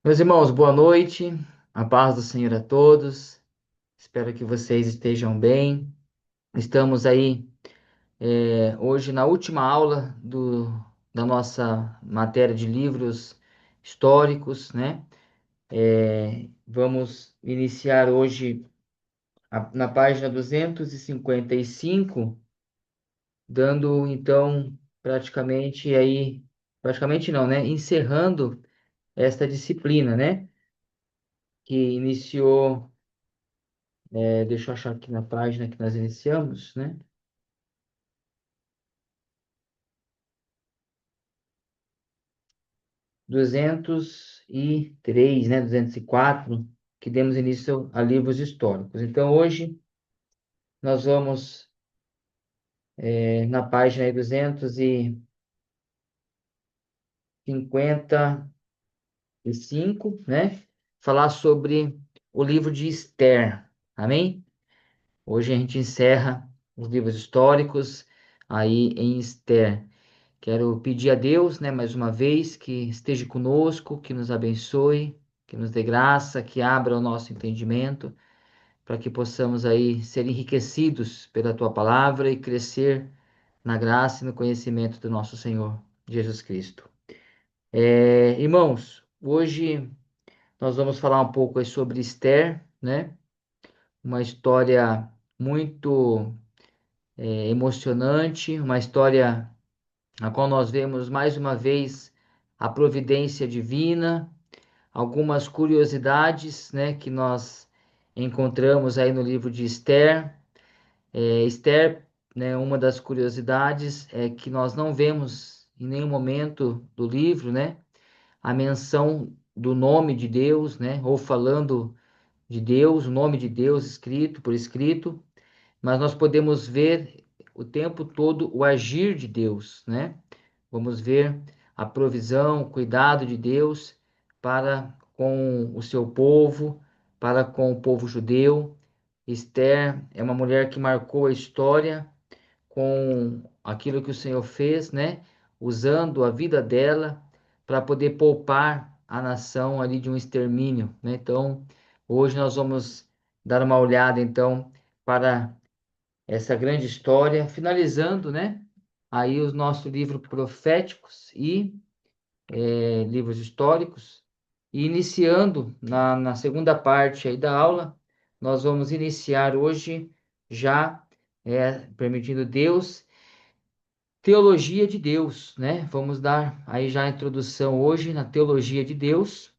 Meus irmãos, boa noite. A paz do Senhor a todos. Espero que vocês estejam bem. Estamos aí hoje na última aula da nossa matéria de livros históricos, né? Vamos iniciar hoje na página 255, dando então praticamente não, né? Encerrando esta disciplina, né? Que iniciou. Deixa eu achar aqui na página que nós iniciamos, né? 203, né? 204, que demos início a livros históricos. Então, hoje, nós vamos, na página aí 255, né? Falar sobre o livro de Esther. Amém? Hoje a gente encerra os livros históricos aí em Esther. Quero pedir a Deus, né, mais uma vez, que esteja conosco, que nos abençoe, que nos dê graça, que abra o nosso entendimento, para que possamos aí ser enriquecidos pela tua palavra e crescer na graça e no conhecimento do nosso Senhor Jesus Cristo. Irmãos, hoje nós vamos falar um pouco aí sobre Esther, né? Uma história muito emocionante, uma história na qual nós vemos mais uma vez a providência divina, algumas curiosidades, né, que nós encontramos aí no livro de Esther. Esther, né, uma das curiosidades é que nós não vemos em nenhum momento do livro, né, a menção do nome de Deus, né, ou falando de Deus, o nome de Deus escrito por escrito, mas nós podemos ver o tempo todo o agir de Deus, né? Vamos ver a provisão, o cuidado de Deus para com o seu povo, para com o povo judeu. Esther é uma mulher que marcou a história com aquilo que o Senhor fez, né? Usando a vida dela para poder poupar a nação ali de um extermínio, né? Então, hoje nós vamos dar uma olhada então para essa grande história, finalizando, né? Aí os nossos livros proféticos e livros históricos. E iniciando na segunda parte aí da aula, nós vamos iniciar hoje já, permitindo Deus, teologia de Deus, né? Vamos dar aí já a introdução hoje na teologia de Deus,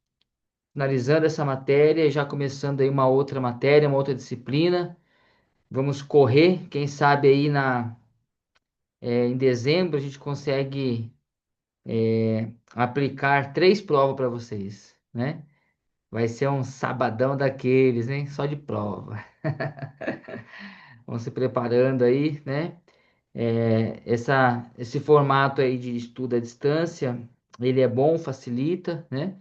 finalizando essa matéria e já começando aí uma outra matéria, uma outra disciplina. Vamos correr, quem sabe aí em dezembro a gente consegue aplicar 3 provas para vocês, né? Vai ser um sabadão daqueles, hein? Só de prova. Vão se preparando aí, né? Esse formato aí de estudo à distância, ele é bom, facilita, né?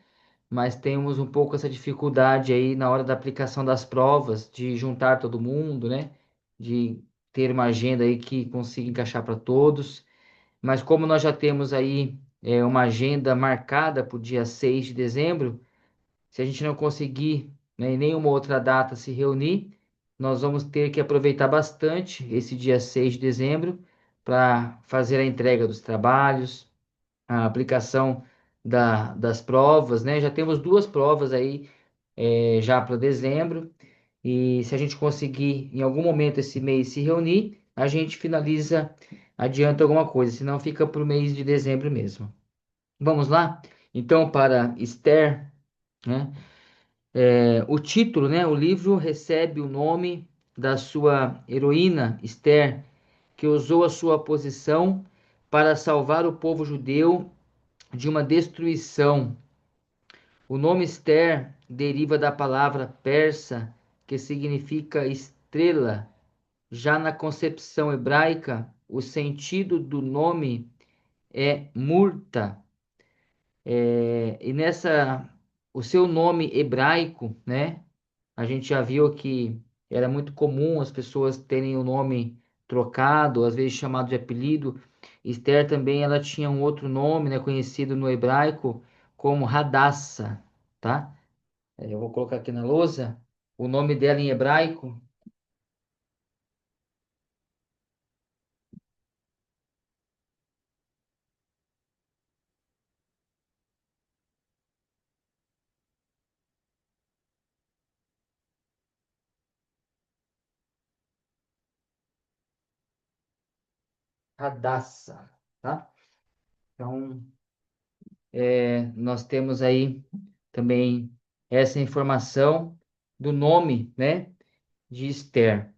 Mas temos um pouco essa dificuldade aí na hora da aplicação das provas, de juntar todo mundo, né? De ter uma agenda aí que consiga encaixar para todos. Mas como nós já temos aí uma agenda marcada para o dia 6 de dezembro, se a gente não conseguir, né, em nenhuma outra data se reunir, nós vamos ter que aproveitar bastante esse dia 6 de dezembro para fazer a entrega dos trabalhos, a aplicação das provas, né? Já temos 2 provas aí já para dezembro, e se a gente conseguir em algum momento esse mês se reunir, a gente finaliza, adianta alguma coisa, senão fica para o mês de dezembro mesmo. Vamos lá? Então, para Esther, né? O título, né? O livro recebe o nome da sua heroína, Esther, que usou a sua posição para salvar o povo judeu de uma destruição. O nome Esther deriva da palavra persa que significa estrela. Já na concepção hebraica, o sentido do nome é Murta. O seu nome hebraico, né? A gente já viu que era muito comum as pessoas terem o nome trocado, às vezes chamado de apelido. Esther também ela tinha um outro nome, né, conhecido no hebraico como Hadassah. tá? Eu vou colocar aqui na lousa o nome dela em hebraico, Hadassah, tá? Então, nós temos aí também essa informação do nome, né, de Esther.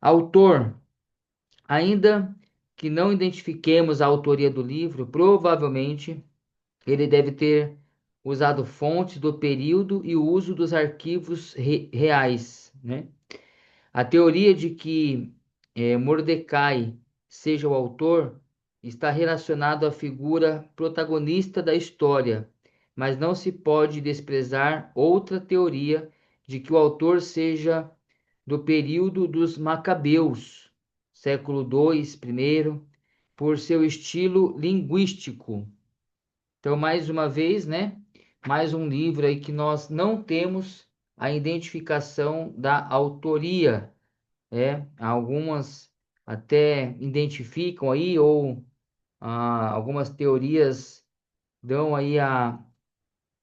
Autor, ainda que não identifiquemos a autoria do livro, provavelmente ele deve ter usado fontes do período e o uso dos arquivos reais, né? A teoria de que Mordecai seja o autor está relacionado à figura protagonista da história, mas não se pode desprezar outra teoria de que o autor seja do período dos Macabeus, século II, primeiro, por seu estilo linguístico. Então, mais uma vez, né? Mais um livro aí que nós não temos a identificação da autoria. Algumas até identificam aí, ou algumas teorias dão aí a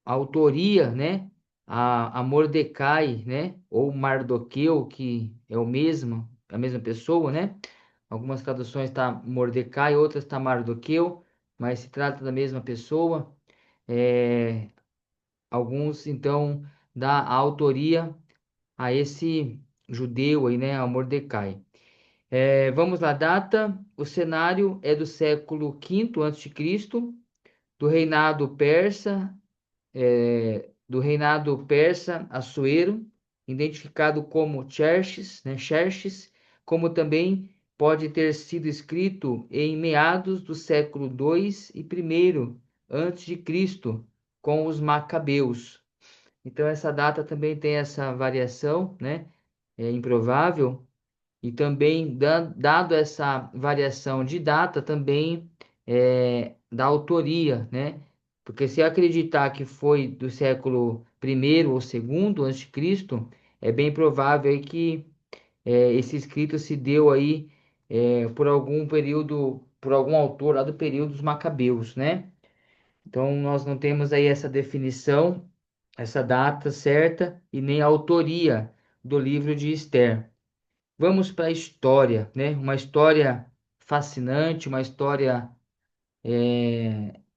autoria, né? A Mordecai, né? Ou Mardoqueu, que é o mesmo, a mesma pessoa, né? Algumas traduções está Mordecai, outras está Mardoqueu, mas se trata da mesma pessoa. É, alguns, então, dá a autoria a esse judeu aí, né? A Mordecai. Vamos lá, data. O cenário é do século V a.C., do reinado persa, Assuero, identificado como Xerxes, né, Xerxes, como também pode ter sido escrito em meados do século II e I antes de Cristo, com os Macabeus. Então essa data também tem essa variação, né? É improvável. E também, dado essa variação de data, também da autoria, né? Porque se acreditar que foi do século primeiro ou segundo antes de Cristo, é bem provável aí que esse escrito se deu aí por algum período, por algum autor lá do período dos Macabeus, né? Então nós não temos aí essa definição, essa data certa e nem a autoria do livro de Esther. Vamos para a história, né? Uma história fascinante, uma história,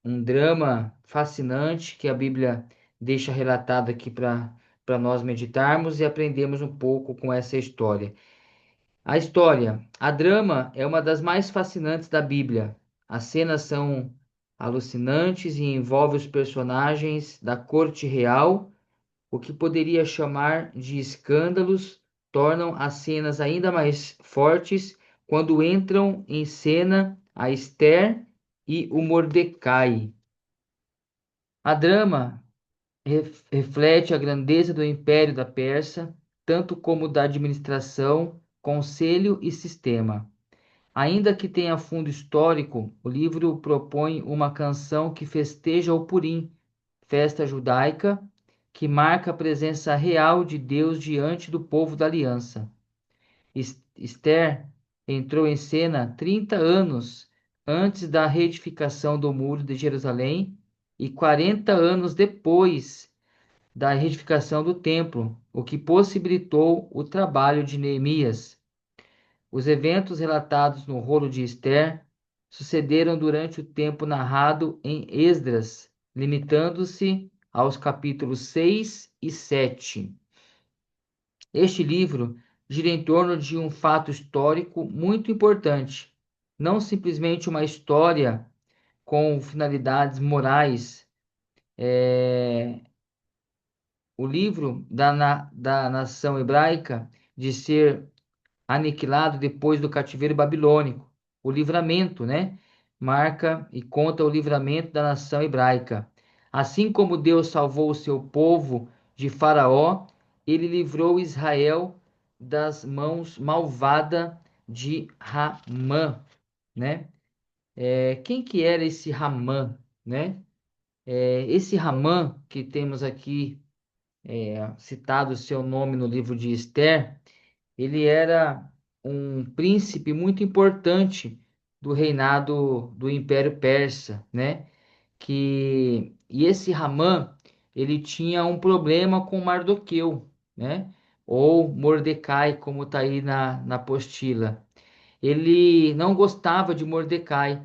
um drama fascinante que a Bíblia deixa relatado aqui para nós meditarmos e aprendermos um pouco com essa história. A história, a drama é uma das mais fascinantes da Bíblia. As cenas são alucinantes e envolvem os personagens da corte real. O que poderia chamar de escândalos tornam as cenas ainda mais fortes quando entram em cena a Esther e o Mordecai. A drama reflete a grandeza do Império da Pérsia, tanto como da administração, conselho e sistema. Ainda que tenha fundo histórico, o livro propõe uma canção que festeja o Purim, festa judaica que marca a presença real de Deus diante do povo da aliança. Esther entrou em cena 30 anos antes da reedificação do Muro de Jerusalém e 40 anos depois da reedificação do templo, o que possibilitou o trabalho de Neemias. Os eventos relatados no Rolo de Esther sucederam durante o tempo narrado em Esdras, limitando-se aos capítulos 6 e 7. Este livro gira em torno de um fato histórico muito importante, não simplesmente uma história com finalidades morais. É, o livro da nação hebraica de ser aniquilado depois do cativeiro babilônico. O livramento, né? Marca e conta o livramento da nação hebraica. Assim como Deus salvou o seu povo de Faraó, ele livrou Israel das mãos malvadas de Ramã, né? Quem que era esse Ramã, né? Esse Ramã, que temos aqui citado o seu nome no livro de Esther, ele era um príncipe muito importante do reinado do Império Persa, né? E esse Ramã, ele tinha um problema com Mardoqueu, né? Ou Mordecai, como está aí na apostila. Ele não gostava de Mordecai.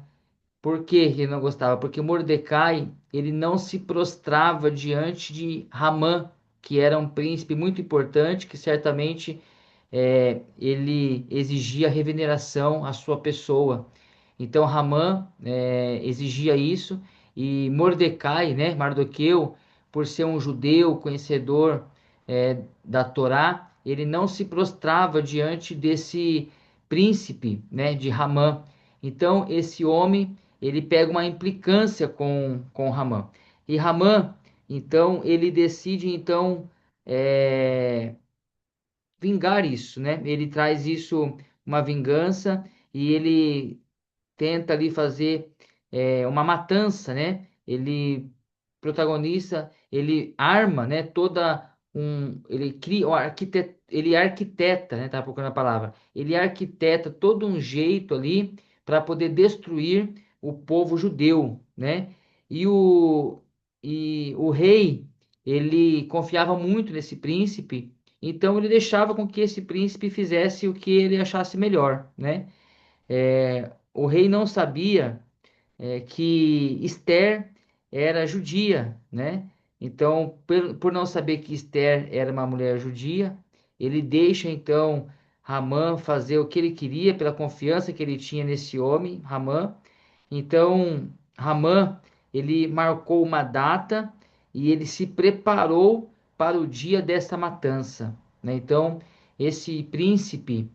Por que ele não gostava? Porque Mordecai, ele não se prostrava diante de Ramã, que era um príncipe muito importante, que certamente ele exigia reveneração à sua pessoa. Então Ramã exigia isso e Mordecai, né, Mardoqueu, por ser um judeu conhecedor da Torá, ele não se prostrava diante desse príncipe, né, de Ramã. Então esse homem ele pega uma implicância com Ramã. E Ramã, então, ele decide então é, vingar isso, né? Ele traz isso uma vingança e ele tenta ali fazer uma matança, né? Ele protagonista, ele arma, né? Ele cria, ele arquiteta, né? Tá procurando a palavra. Ele arquiteta todo um jeito ali para poder destruir o povo judeu, né? E o rei, ele confiava muito nesse príncipe, então ele deixava com que esse príncipe fizesse o que ele achasse melhor, né? O rei não sabia que Esther era judia, né? Então, por não saber que Esther era uma mulher judia, ele deixa então Ramã fazer o que ele queria pela confiança que ele tinha nesse homem, Ramã. Então, Ramã, ele marcou uma data e ele se preparou para o dia dessa matança, né? Então, esse príncipe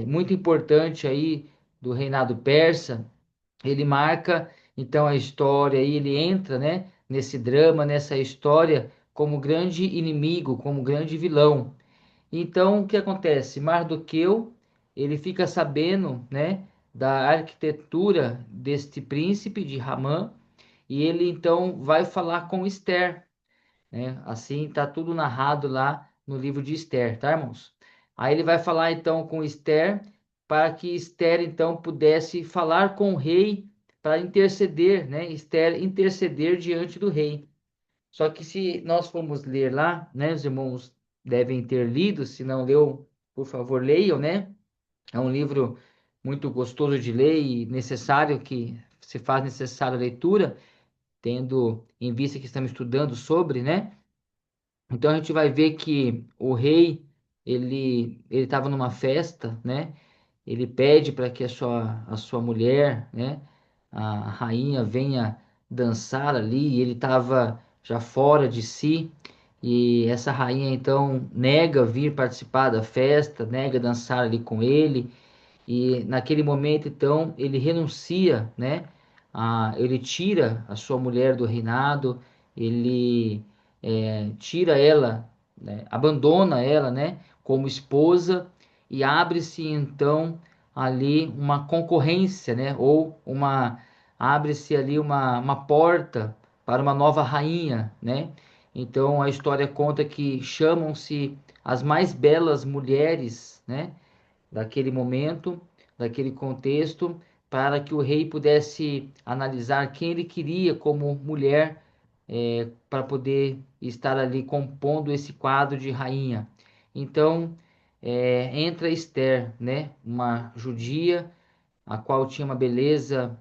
muito importante aí do reinado persa, ele marca então a história e ele entra, né, nesse drama, nessa história como grande inimigo, como grande vilão. Então, o que acontece? Mardoqueu, ele fica sabendo, né, da arquitetura deste príncipe de Ramã e ele então vai falar com Esther, né? Assim está tudo narrado lá no livro de Esther, tá, irmãos? Aí ele vai falar então com Esther para que Esther então pudesse falar com o rei para interceder, né? Esther interceder diante do rei. Só que se nós formos ler lá, né, os irmãos devem ter lido, se não leu, por favor, leiam, né? É um livro muito gostoso de ler e necessário que se faz necessária a leitura, tendo em vista que estamos estudando sobre, né? Então a gente vai ver que o rei ele estava numa festa, né? Ele pede para que a sua mulher, né, a rainha venha dançar ali, e ele estava já fora de si, e essa rainha então nega vir participar da festa, nega dançar ali com ele, e naquele momento, então, ele renuncia, né? Ele tira a sua mulher do reinado, ele tira ela, né, abandona ela, né? Como esposa e abre-se então ali uma concorrência, né? Ou abre-se ali uma porta para uma nova rainha, né? Então a história conta que chamam-se as mais belas mulheres, né? Daquele momento, daquele contexto, para que o rei pudesse analisar quem ele queria como mulher para poder estar ali compondo esse quadro de rainha. Então, entra Esther, né, uma judia, a qual tinha uma beleza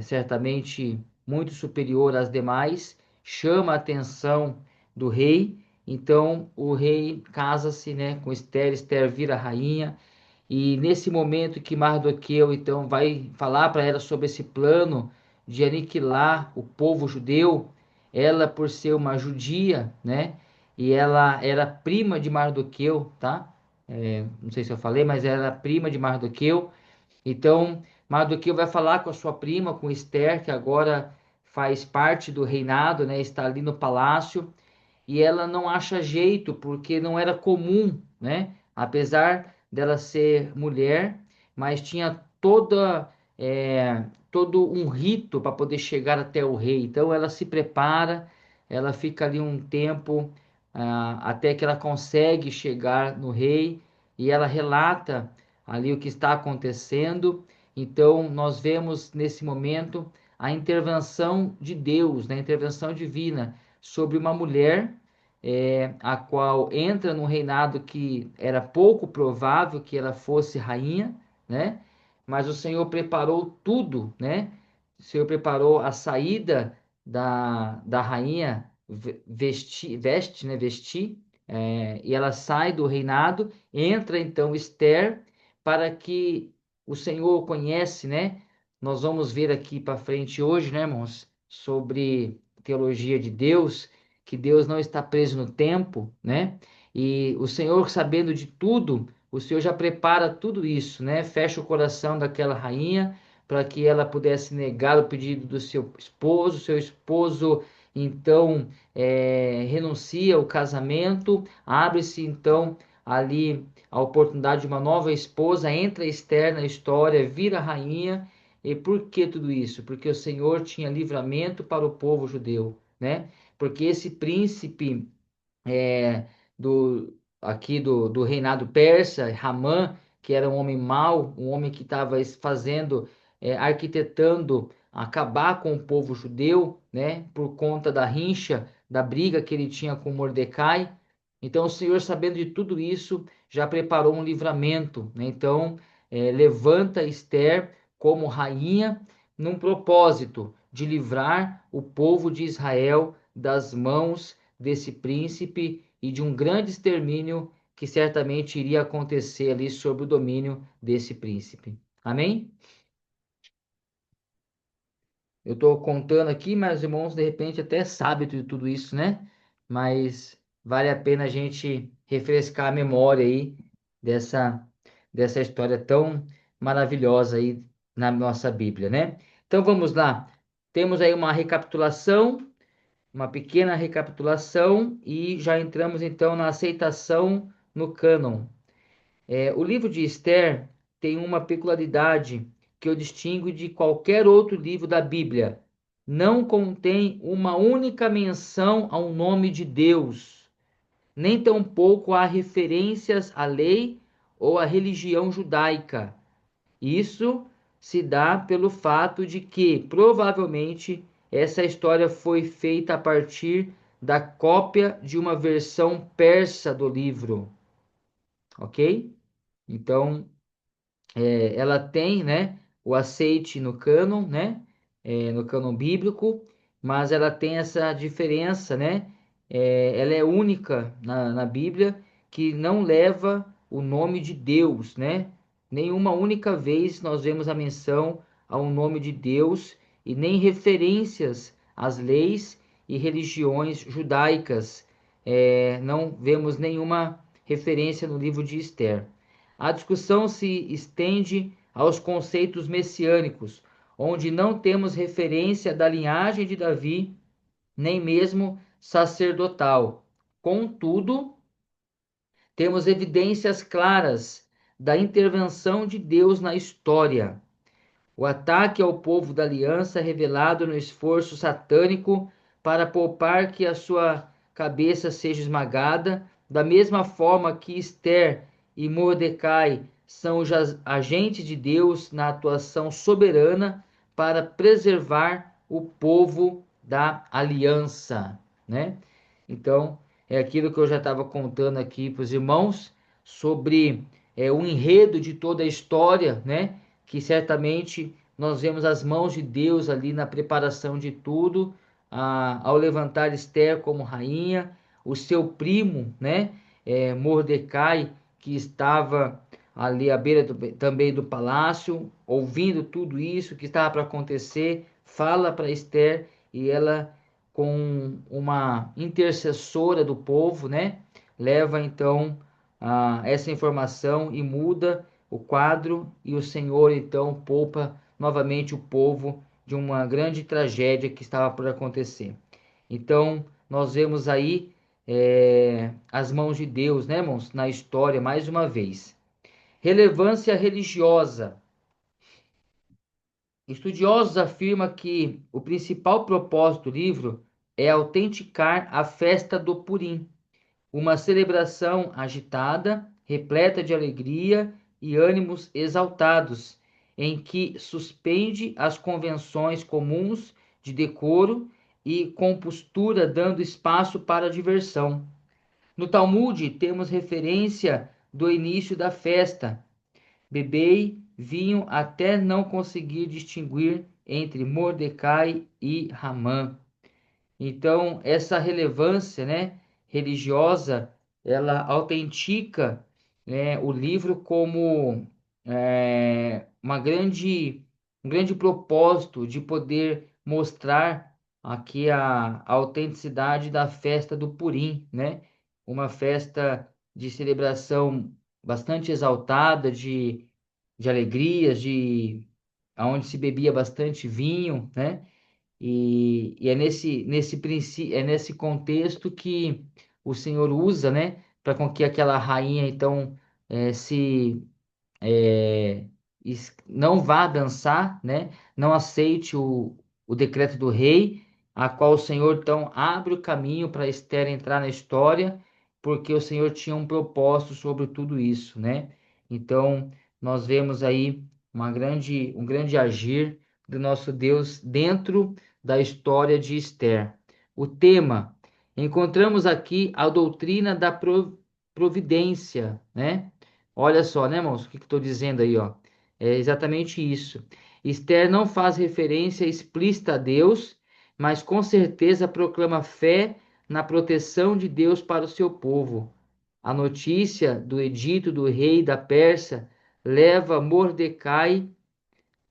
certamente muito superior às demais, chama a atenção do rei. Então o rei casa-se, né, com Esther, Esther vira rainha. E nesse momento que Mardoqueu então vai falar para ela sobre esse plano de aniquilar o povo judeu, ela por ser uma judia, né? E ela era prima de Mardoqueu, tá? Não sei se eu falei, mas ela era prima de Mardoqueu. Então, Mardoqueu vai falar com a sua prima, com Esther, que agora faz parte do reinado, né? Está ali no palácio, e ela não acha jeito, porque não era comum, né? Apesar dela ser mulher, mas tinha toda todo um rito para poder chegar até o rei. Então ela se prepara, ela fica ali um tempo, até que ela consegue chegar no rei e ela relata ali o que está acontecendo. Então nós vemos nesse momento a intervenção de Deus, né, a intervenção divina sobre uma mulher, a qual entra num reinado que era pouco provável que ela fosse rainha, né? Mas o Senhor preparou tudo, né? O Senhor preparou a saída da rainha veste, né? Vestir, e ela sai do reinado, entra então Esther, para que o Senhor conhece, né? Nós vamos ver aqui para frente hoje, né, irmãos, sobre teologia de Deus, que Deus não está preso no tempo, né? E o Senhor, sabendo de tudo, o Senhor já prepara tudo isso, né? Fecha o coração daquela rainha para que ela pudesse negar o pedido do seu esposo então renuncia ao casamento, abre-se então ali a oportunidade de uma nova esposa, entra Esther na história, vira rainha. E por que tudo isso? Porque o Senhor tinha livramento para o povo judeu, né? Porque esse príncipe é, do aqui do reinado persa, Ramã, que era um homem mau, um homem que estava fazendo, arquitetando acabar com o povo judeu, né, por conta da rincha, da briga que ele tinha com Mordecai. Então o Senhor, sabendo de tudo isso, já preparou um livramento, né? Então levanta Esther como rainha num propósito de livrar o povo de Israel das mãos desse príncipe e de um grande extermínio que certamente iria acontecer ali sob o domínio desse príncipe. Amém? Eu estou contando aqui, mas os irmãos de repente até sabem de tudo isso, né? Mas vale a pena a gente refrescar a memória aí dessa, dessa história tão maravilhosa aí na nossa Bíblia, né? Então vamos lá. Temos aí uma pequena recapitulação e já entramos então na aceitação no cânon. O livro de Esther tem uma peculiaridade que o distingue de qualquer outro livro da Bíblia. Não contém uma única menção ao nome de Deus, nem tampouco há referências à lei ou à religião judaica. Isso se dá pelo fato de que, provavelmente, essa história foi feita a partir da cópia de uma versão persa do livro, ok? Então, ela tem, né, o aceite no cânon, né, no cânon bíblico, mas ela tem essa diferença, né, ela é única na Bíblia, que não leva o nome de Deus, né, nenhuma única vez nós vemos a menção ao nome de Deus e nem referências às leis e religiões judaicas. Não vemos nenhuma referência no livro de Esther. A discussão se estende aos conceitos messiânicos, onde não temos referência da linhagem de Davi, nem mesmo sacerdotal. Contudo, temos evidências claras da intervenção de Deus na história. O ataque ao povo da aliança revelado no esforço satânico para poupar que a sua cabeça seja esmagada, da mesma forma que Esther e Mordecai são os agentes de Deus na atuação soberana para preservar o povo da aliança, né? Então, é aquilo que eu já estava contando aqui para os irmãos sobre o enredo de toda a história, né? Que certamente nós vemos as mãos de Deus ali na preparação de tudo, ao levantar Esther como rainha, o seu primo, né? Mordecai, que estava ali à beira também do palácio, ouvindo tudo isso que estava para acontecer, fala para Esther e ela com uma intercessora do povo, né? Leva então essa informação e muda o quadro, e o Senhor então poupa novamente o povo de uma grande tragédia que estava por acontecer. Então, nós vemos aí as mãos de Deus, né, irmãos, na história mais uma vez. Relevância religiosa. Estudiosos afirmam que o principal propósito do livro é autenticar a festa do Purim, uma celebração agitada, repleta de alegria e ânimos exaltados, em que suspende as convenções comuns de decoro e compostura, dando espaço para a diversão. No Talmud, temos referência do início da festa: bebei vinho até não conseguir distinguir entre Mordecai e Ramã. Então, essa relevância, né, religiosa, ela autentica, né, o livro como um grande propósito de poder mostrar aqui a autenticidade da festa do Purim, né? Uma festa de celebração bastante exaltada, de alegrias, onde se bebia bastante vinho, né? E é nesse princípio, é nesse contexto que o Senhor usa, né, para com que aquela rainha então se não vá dançar, né, não aceite o decreto do rei, a qual o Senhor então abre o caminho para Esther entrar na história, porque o Senhor tinha um propósito sobre tudo isso, né? Então nós vemos aí um grande agir do nosso Deus dentro da história de Esther. O tema, encontramos aqui a doutrina da providência, né? Olha só, né, irmãos? O que estou dizendo aí, ó? É exatamente isso. Esther não faz referência explícita a Deus, mas com certeza proclama fé na proteção de Deus para o seu povo. A notícia do edito do rei da Pérsia leva Mordecai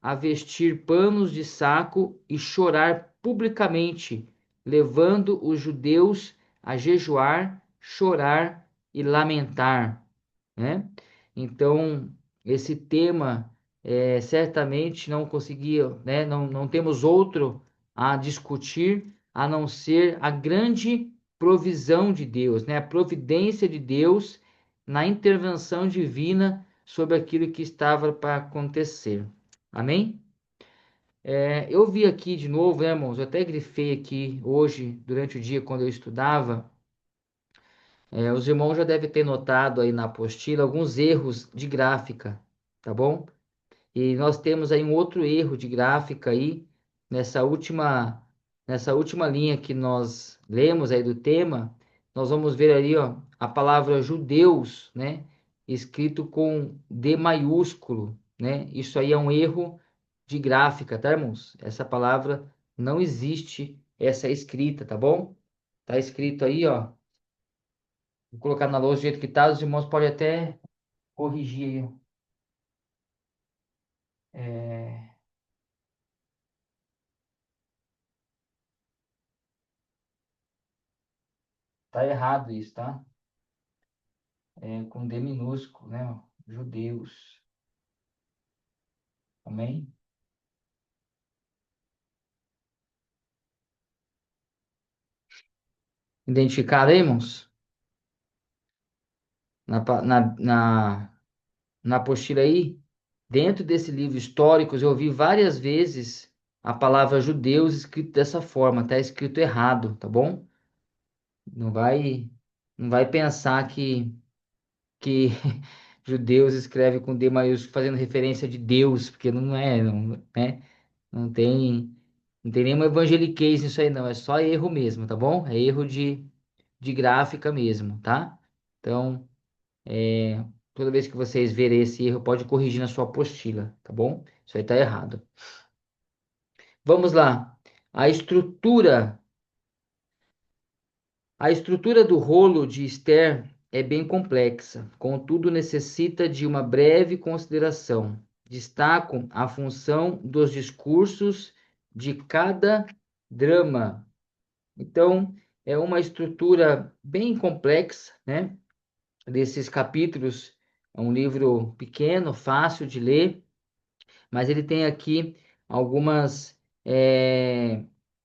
a vestir panos de saco e chorar publicamente, levando os judeus a jejuar, chorar e lamentar, né? Então, esse tema certamente não conseguia, né? Não temos outro a discutir a não ser a grande provisão de Deus, né? A providência de Deus na intervenção divina sobre aquilo que estava para acontecer. Amém? Eu vi aqui de novo, né, irmãos? Eu até grifei aqui hoje, durante o dia, quando eu estudava. Os irmãos já devem ter notado aí na apostila alguns erros de gráfica, tá bom? E nós temos aí um outro erro de gráfica aí nessa última linha que nós lemos aí do tema. Nós vamos ver ali, ó, a palavra judeus, né, escrito com D maiúsculo, né? Isso aí é um erro de gráfica, tá, irmãos? Essa palavra não existe, essa escrita, tá bom? Tá escrito aí, ó. Vou colocar na lousa do jeito que tá, os irmãos podem até corrigir aí. É, tá errado isso, tá? Com D minúsculo, né? Ó, judeus. Amém? Identificaram aí, irmãos? Na apostila aí, dentro desse livro Históricos, eu vi várias vezes a palavra judeus escrito dessa forma, tá escrito errado, tá bom? Não vai, não vai pensar que judeus escreve com D maiúsculo fazendo referência de Deus, porque não é, não, né? Não tem, não tem nenhuma evangeliquez nisso aí, não. É só erro mesmo, tá bom? É erro de gráfica mesmo, tá? Então, toda vez que vocês verem esse erro, pode corrigir na sua apostila, tá bom? Isso aí tá errado. Vamos lá. A estrutura, a estrutura do rolo de Esther é bem complexa, contudo necessita de uma breve consideração. Destaco a função dos discursos de cada drama. Então, é uma estrutura bem complexa, né? Desses capítulos, é um livro pequeno, fácil de ler, mas ele tem aqui algumas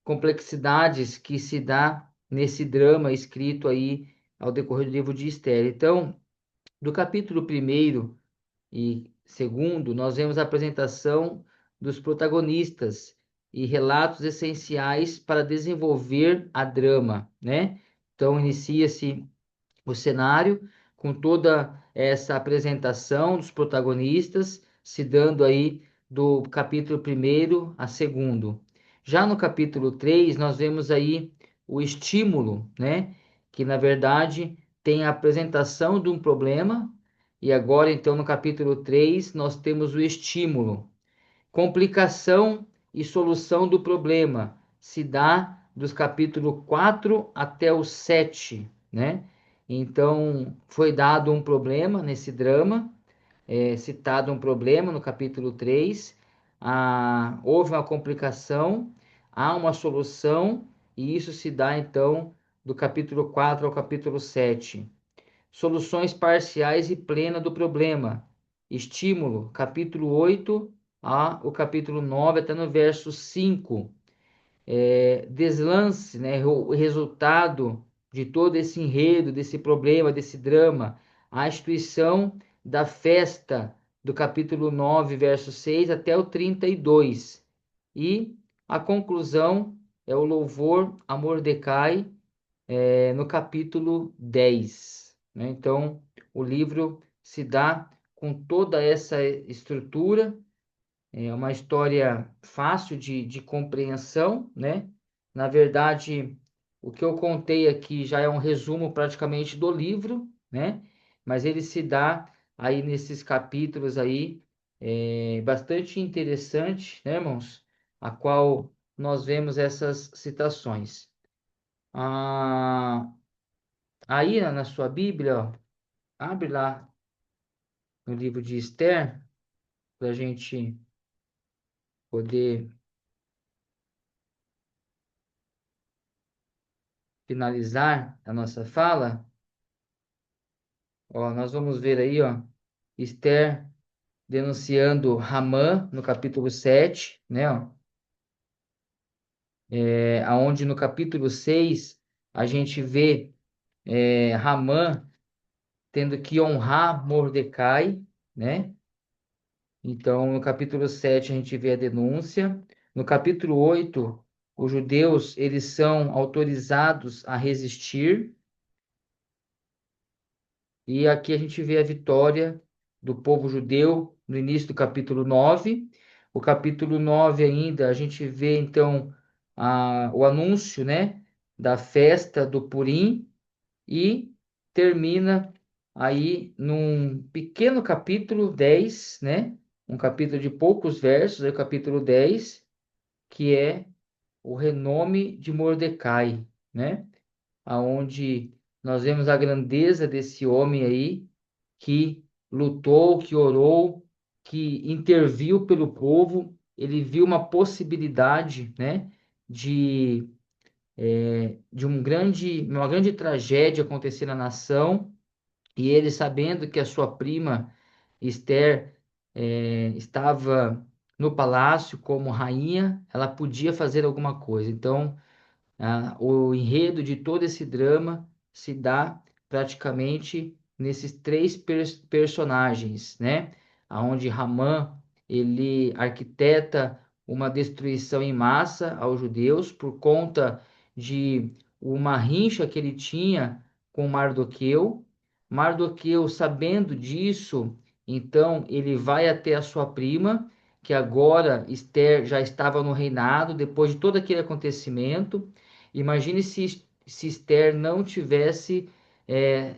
complexidades que se dá nesse drama escrito aí ao decorrer do livro de Esther. Então, do capítulo primeiro e segundo, nós vemos a apresentação dos protagonistas e relatos essenciais para desenvolver a drama, né? Então inicia-se o cenário com toda essa apresentação dos protagonistas, se dando aí do capítulo primeiro a segundo. Já no capítulo 3 nós vemos aí o estímulo, né? Que na verdade tem a apresentação de um problema, e agora então no capítulo 3 nós temos o estímulo. Complicação e solução do problema se dá dos capítulos 4 até o 7, né? Então, foi dado um problema nesse drama, citado um problema no capítulo 3, houve uma complicação, há uma solução, e isso se dá então do capítulo 4 ao capítulo 7. Soluções parciais e plena do problema. Estímulo, capítulo 8 a o capítulo 9 até no verso 5. Deslance, né, o resultado de todo esse enredo, desse problema, desse drama. A instituição da festa, do capítulo 9 verso 6 até o 32. E a conclusão é o louvor a Mordecai, no capítulo 10, né? Então, o livro se dá com toda essa estrutura, é uma história fácil de compreensão, né? Na verdade, o que eu contei aqui já é um resumo praticamente do livro, né? Mas ele se dá aí nesses capítulos aí, bastante interessante, né, irmãos? A qual nós vemos essas citações. Ah, Aí na sua Bíblia, ó, abre lá no livro de Esther, para a gente poder finalizar a nossa fala. Ó, nós vamos ver aí, ó, Esther denunciando Ramã no capítulo 7, né? Ó, aonde no capítulo 6 a gente vê Ramã tendo que honrar Mordecai, né? Então, no capítulo 7 a gente vê a denúncia. No capítulo 8 os judeus, eles são autorizados a resistir. E aqui a gente vê a vitória do povo judeu no início do capítulo 9. O capítulo 9 ainda, a gente vê então o anúncio, né, da festa do Purim, e termina aí num pequeno capítulo 10, né? Um capítulo de poucos versos, é o capítulo 10, que é o renome de Mordecai, né? Aonde nós vemos a grandeza desse homem aí que lutou, que orou, que interviu pelo povo. Ele viu uma possibilidade, né, de uma grande tragédia acontecer na nação, e ele, sabendo que a sua prima Esther estava no palácio como rainha, ela podia fazer alguma coisa. Então, o enredo de todo esse drama se dá praticamente nesses três personagens, né? Onde Ramã, ele arquiteta uma destruição em massa aos judeus por conta de uma rincha que ele tinha com Mardoqueu. Mardoqueu, sabendo disso, então ele vai até a sua prima, que agora Esther já estava no reinado, depois de todo aquele acontecimento. Imagine se Esther não tivesse é,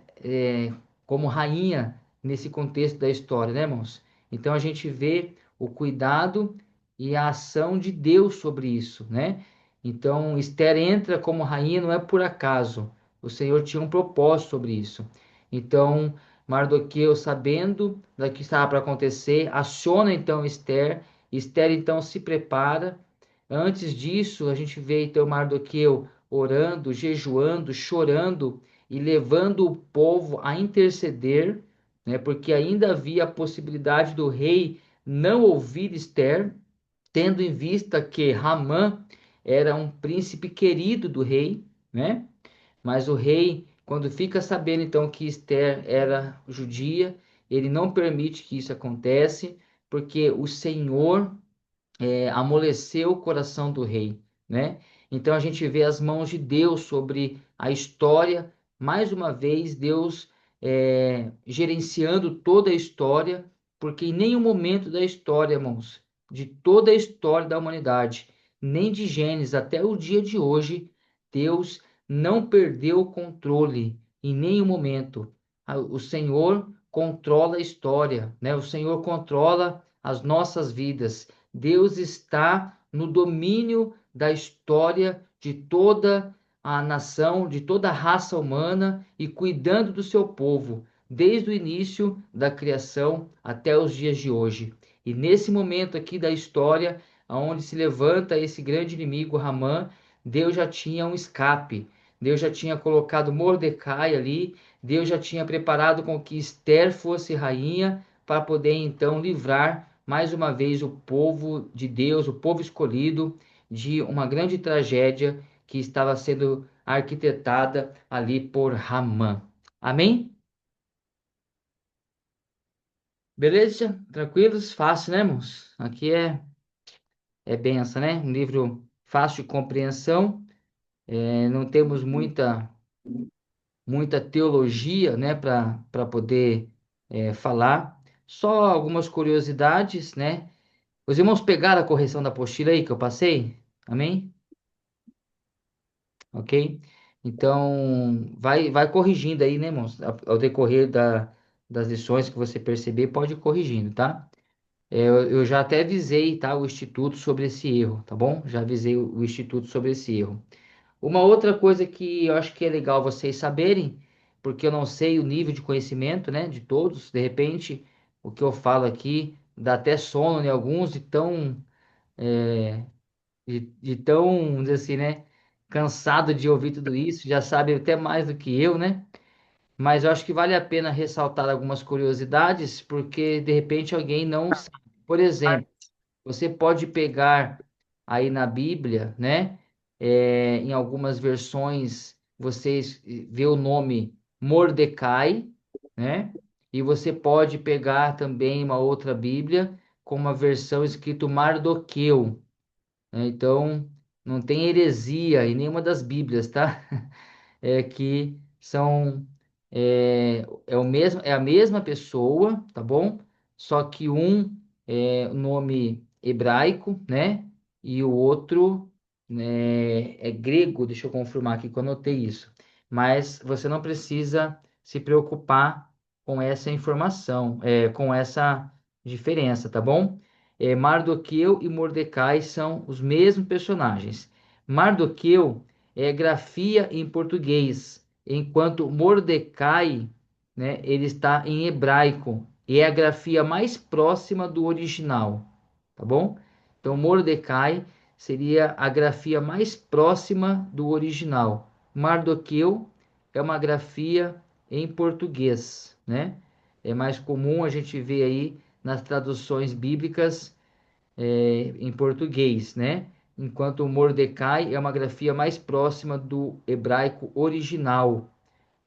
como rainha nesse contexto da história, né, irmãos? Então a gente vê o cuidado e a ação de Deus sobre isso, né? Então Esther entra como rainha não é por acaso. O Senhor tinha um propósito sobre isso. Então Mardoqueu, sabendo do que estava para acontecer, aciona então Esther. Esther então se prepara. Antes disso, a gente vê então Mardoqueu orando, jejuando, chorando e levando o povo a interceder, né? Porque ainda havia a possibilidade do rei não ouvir Esther, tendo em vista que Ramã era um príncipe querido do rei, né? Mas o rei, quando fica sabendo então que Esther era judia, ele não permite que isso acontece, porque o Senhor amoleceu o coração do rei, né? Então a gente vê as mãos de Deus sobre a história, mais uma vez Deus gerenciando toda a história, porque em nenhum momento da história, irmãos, de toda a história da humanidade, nem de Gênesis até o dia de hoje, Deus não perdeu o controle em nenhum momento. O Senhor controla a história, né? O Senhor controla as nossas vidas. Deus está no domínio da história de toda a nação, de toda a raça humana e cuidando do seu povo, desde o início da criação até os dias de hoje. E nesse momento aqui da história, onde se levanta esse grande inimigo, Ramã, Deus já tinha um escape. Deus já tinha colocado Mordecai ali, Deus já tinha preparado com que Esther fosse rainha para poder então livrar mais uma vez o povo de Deus, o povo escolhido, de uma grande tragédia que estava sendo arquitetada ali por Ramã. Amém? Beleza? Tranquilos? Fácil, né, irmãos? Aqui é benção, né? Um livro fácil de compreensão. Não temos muita teologia, né, para poder falar. Só algumas curiosidades, né? Os irmãos pegaram a correção da apostila aí que eu passei? Amém? Ok? Então, vai corrigindo aí, né, irmãos? Ao decorrer das lições que você perceber, pode ir corrigindo, tá? Eu já até avisei, tá, o Instituto sobre esse erro, tá bom? Já avisei o Instituto sobre esse erro. Uma outra coisa que eu acho que é legal vocês saberem, porque eu não sei o nível de conhecimento, né, de todos, de repente, o que eu falo aqui dá até sono em alguns, de tão, vamos dizer assim, né, cansado de ouvir tudo isso, já sabe até mais do que eu, né? Mas eu acho que vale a pena ressaltar algumas curiosidades, porque de repente alguém não sabe. Por exemplo, você pode pegar aí na Bíblia, né? Em algumas versões, vocês vê o nome Mordecai, né? E você pode pegar também uma outra Bíblia com uma versão escrito Mardoqueu, né? Então, não tem heresia em nenhuma das Bíblias, tá? Que são é a mesma pessoa, tá bom? Só que um é o nome hebraico, né? E o outro, né, é grego. Deixa eu confirmar aqui que eu anotei isso. Mas você não precisa se preocupar com essa informação, com essa diferença, tá bom? Mardoqueu e Mordecai são os mesmos personagens. Mardoqueu é grafia em português, enquanto Mordecai, né, ele está em hebraico e é a grafia mais próxima do original, tá bom? Então Mordecai seria a grafia mais próxima do original. Mardoqueu é uma grafia em português, né? É mais comum a gente ver aí nas traduções bíblicas em português, né? Enquanto o Mordecai é uma grafia mais próxima do hebraico original,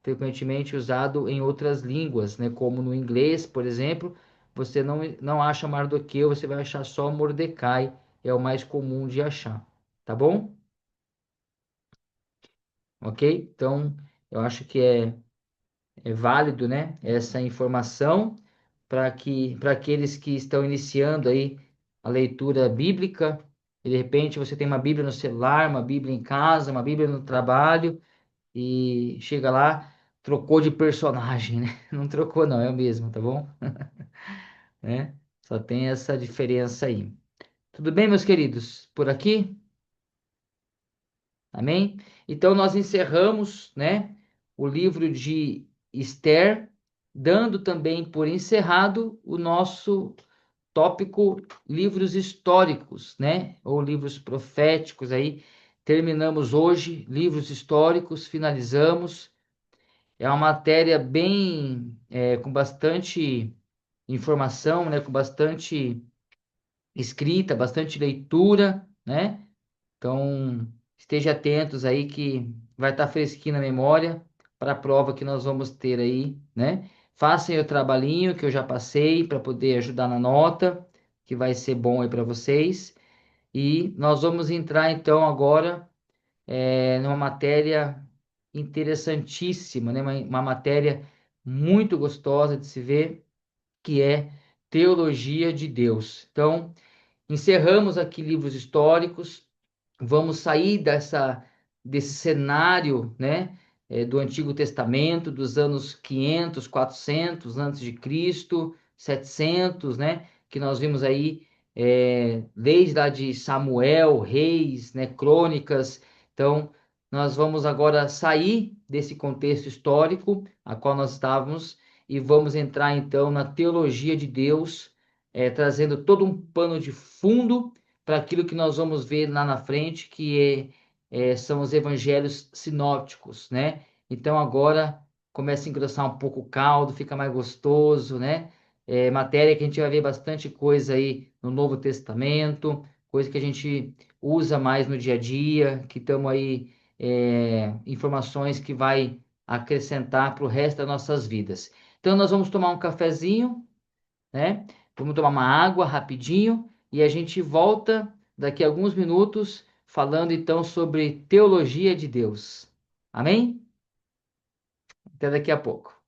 frequentemente usado em outras línguas, né? Como no inglês, por exemplo, você não acha Mardoqueu, você vai achar só Mordecai, é o mais comum de achar, tá bom? Ok? Então, eu acho que é válido, né? Essa informação para aqueles que estão iniciando aí a leitura bíblica. E de repente você tem uma Bíblia no celular, uma Bíblia em casa, uma Bíblia no trabalho e chega lá, trocou de personagem, né? Não trocou, não, é o mesmo, tá bom? Né? Só tem essa diferença aí. Tudo bem, meus queridos? Por aqui? Amém? Então nós encerramos, né, o livro de Esther, dando também por encerrado o nosso tópico livros históricos, né? Ou livros proféticos aí. Terminamos hoje livros históricos, finalizamos. É uma matéria bem com bastante informação, né? Com bastante escrita, bastante leitura, né? Então esteja atentos aí que vai estar fresquinho na memória para a prova que nós vamos ter aí, né? Façam o trabalhinho que eu já passei para poder ajudar na nota, que vai ser bom aí para vocês. E nós vamos entrar então agora numa matéria interessantíssima, né? Uma matéria muito gostosa de se ver, que é teologia de Deus. Então, encerramos aqui livros históricos, vamos sair desse cenário, né, do Antigo Testamento, dos anos 500, 400 antes de Cristo, 700, né, que nós vimos aí desde lá de Samuel, Reis, né, Crônicas. Então, nós vamos agora sair desse contexto histórico a qual nós estávamos e vamos entrar então na teologia de Deus, trazendo todo um pano de fundo para aquilo que nós vamos ver lá na frente, que são os evangelhos sinópticos, né? Então agora começa a engrossar um pouco o caldo, fica mais gostoso, né? Matéria que a gente vai ver bastante coisa aí no Novo Testamento, coisa que a gente usa mais no dia a dia, que estamos aí, informações que vai acrescentar para o resto das nossas vidas. Então nós vamos tomar um cafezinho, né? Vamos tomar uma água rapidinho e a gente volta daqui a alguns minutos falando então sobre teologia de Deus. Amém? Até daqui a pouco.